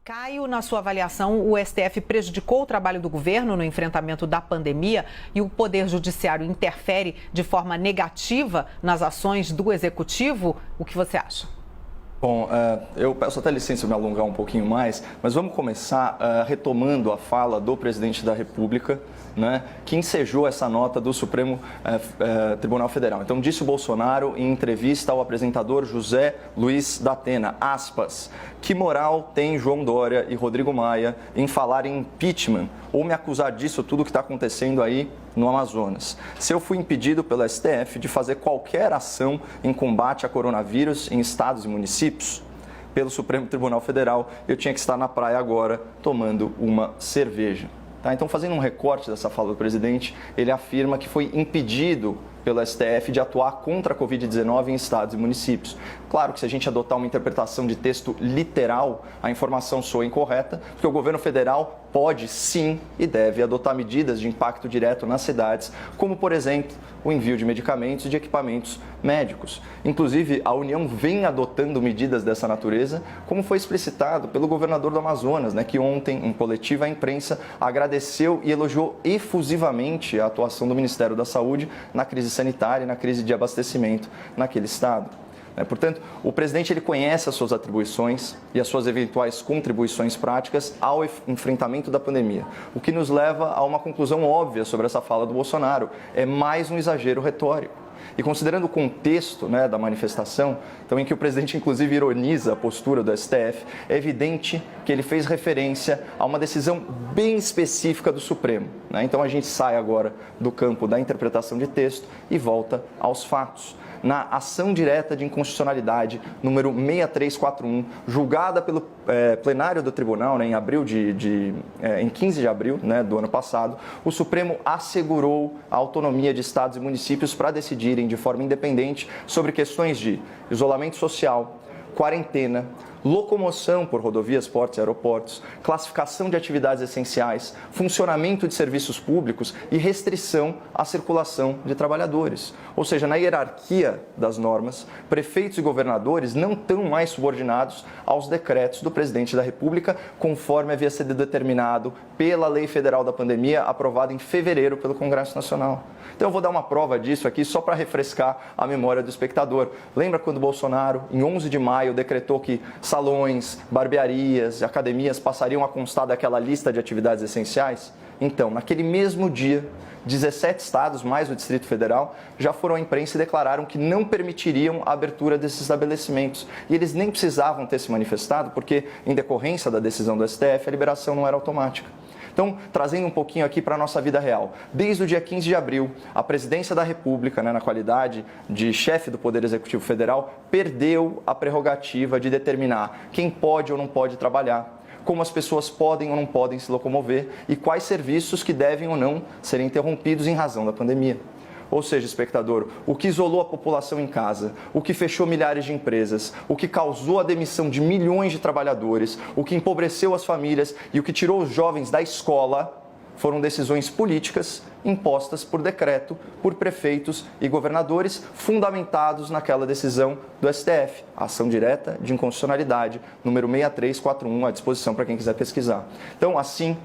Caio, na sua avaliação, o STF prejudicou o trabalho do governo no enfrentamento da pandemia e o Poder Judiciário interfere de forma negativa nas ações do Executivo? O que você acha? Bom, eu peço até licença me alongar um pouquinho mais, mas vamos começar retomando a fala do presidente da República, né, que ensejou essa nota do Supremo Tribunal Federal. Então, disse o Bolsonaro em entrevista ao apresentador José Luiz da Atena, aspas, que moral tem João Dória e Rodrigo Maia em falar em impeachment ou me acusar disso tudo que está acontecendo aí no Amazonas? Se eu fui impedido pelo STF de fazer qualquer ação em combate a coronavírus em estados e municípios, pelo Supremo Tribunal Federal, eu tinha que estar na praia agora tomando uma cerveja. Tá? Então, fazendo um recorte dessa fala do presidente, ele afirma que foi impedido pelo STF de atuar contra a Covid-19 em estados e municípios. Claro que se a gente adotar uma interpretação de texto literal, a informação soa incorreta, porque o governo federal pode sim e deve adotar medidas de impacto direto nas cidades, como, por exemplo, o envio de medicamentos e de equipamentos médicos. Inclusive, a União vem adotando medidas dessa natureza, como foi explicitado pelo governador do Amazonas, né, que ontem, em coletiva à imprensa, agradeceu e elogiou efusivamente a atuação do Ministério da Saúde na crise sanitária e na crise de abastecimento naquele estado. Portanto, o presidente ele conhece as suas atribuições e as suas eventuais contribuições práticas ao enfrentamento da pandemia, o que nos leva a uma conclusão óbvia sobre essa fala do Bolsonaro. É mais um exagero retórico. E considerando o contexto, né, da manifestação, então, em que o presidente inclusive ironiza a postura do STF, é evidente que ele fez referência a uma decisão bem específica do Supremo, né? Então a gente sai agora do campo da interpretação de texto e volta aos fatos. Na ação direta de inconstitucionalidade número 6341, julgada pelo plenário do tribunal, né, em 15 de abril, né, do ano passado, o Supremo assegurou a autonomia de estados e municípios para decidirem de forma independente sobre questões de isolamento social, quarentena, locomoção por rodovias, portos e aeroportos, classificação de atividades essenciais, funcionamento de serviços públicos e restrição à circulação de trabalhadores. Ou seja, na hierarquia das normas, prefeitos e governadores não estão mais subordinados aos decretos do presidente da República, conforme havia sido determinado pela Lei Federal da Pandemia, aprovada em fevereiro pelo Congresso Nacional. Então eu vou dar uma prova disso aqui só para refrescar a memória do espectador. Lembra quando Bolsonaro, em 11 de maio, decretou que salões, barbearias e academias passariam a constar daquela lista de atividades essenciais? Então, naquele mesmo dia, 17 estados, mais o Distrito Federal, já foram à imprensa e declararam que não permitiriam a abertura desses estabelecimentos. E eles nem precisavam ter se manifestado, porque, em decorrência da decisão do STF, a liberação não era automática. Então, trazendo um pouquinho aqui para a nossa vida real. Desde o dia 15 de abril, a Presidência da República, né, na qualidade de chefe do Poder Executivo Federal, perdeu a prerrogativa de determinar quem pode ou não pode trabalhar, como as pessoas podem ou não podem se locomover e quais serviços que devem ou não serem interrompidos em razão da pandemia. Ou seja, espectador, o que isolou a população em casa, o que fechou milhares de empresas, o que causou a demissão de milhões de trabalhadores, o que empobreceu as famílias e o que tirou os jovens da escola foram decisões políticas impostas por decreto por prefeitos e governadores, fundamentados naquela decisão do STF, a ação direta de inconstitucionalidade, número 6341, à disposição para quem quiser pesquisar. Então, assim,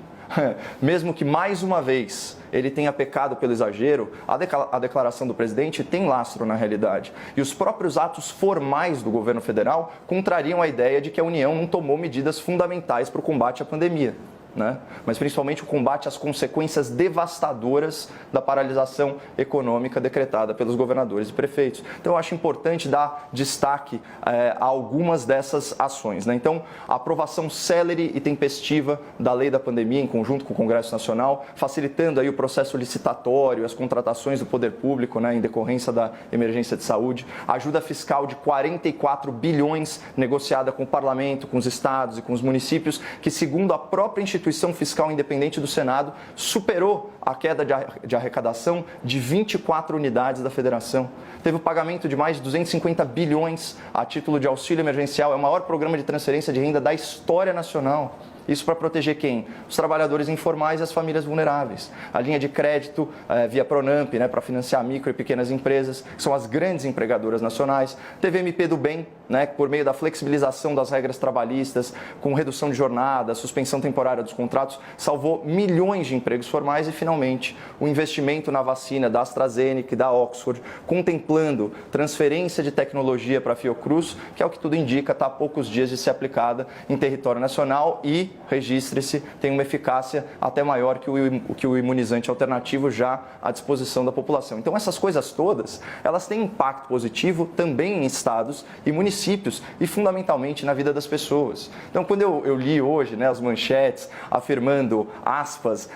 mesmo que mais uma vez ele tenha pecado pelo exagero, a declaração do presidente tem lastro na realidade. E os próprios atos formais do governo federal contrariam a ideia de que a União não tomou medidas fundamentais para o combate à pandemia, né? Mas principalmente o combate às consequências devastadoras da paralisação econômica decretada pelos governadores e prefeitos. Então eu acho importante dar destaque a algumas dessas ações, né? Então, a aprovação célere e tempestiva da lei da pandemia em conjunto com o Congresso Nacional, facilitando aí o processo licitatório, as contratações do poder público, né, em decorrência da emergência de saúde, ajuda fiscal de 44 bilhões negociada com o parlamento, com os estados e com os municípios, que segundo a própria instituição fiscal independente do Senado, superou a queda de arrecadação de 24 unidades da federação. Teve o pagamento de mais de 250 bilhões a título de auxílio emergencial, é o maior programa de transferência de renda da história nacional. Isso para proteger quem? Os trabalhadores informais e as famílias vulneráveis. A linha de crédito via Pronamp, né, para financiar micro e pequenas empresas, que são as grandes empregadoras nacionais. Teve MP do Bem, né, por meio da flexibilização das regras trabalhistas, com redução de jornada, suspensão temporária dos contratos, salvou milhões de empregos formais e, finalmente, o investimento na vacina da AstraZeneca e da Oxford, contemplando transferência de tecnologia para a Fiocruz, que é o que tudo indica, está há poucos dias de ser aplicada em território nacional e, registre-se, tem uma eficácia até maior que o imunizante alternativo já à disposição da população. Então, essas coisas todas, elas têm impacto positivo também em estados e municípios e, fundamentalmente, na vida das pessoas. Então, quando eu li hoje, né, as manchetes afirmando, aspas,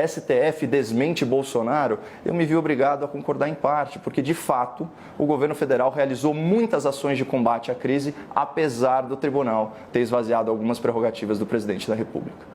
STF desmente Bolsonaro, eu me vi obrigado a concordar em parte, porque, de fato, o governo federal realizou muitas ações de combate à crise, apesar do tribunal ter esvaziado algumas prerrogativas do presidente da República.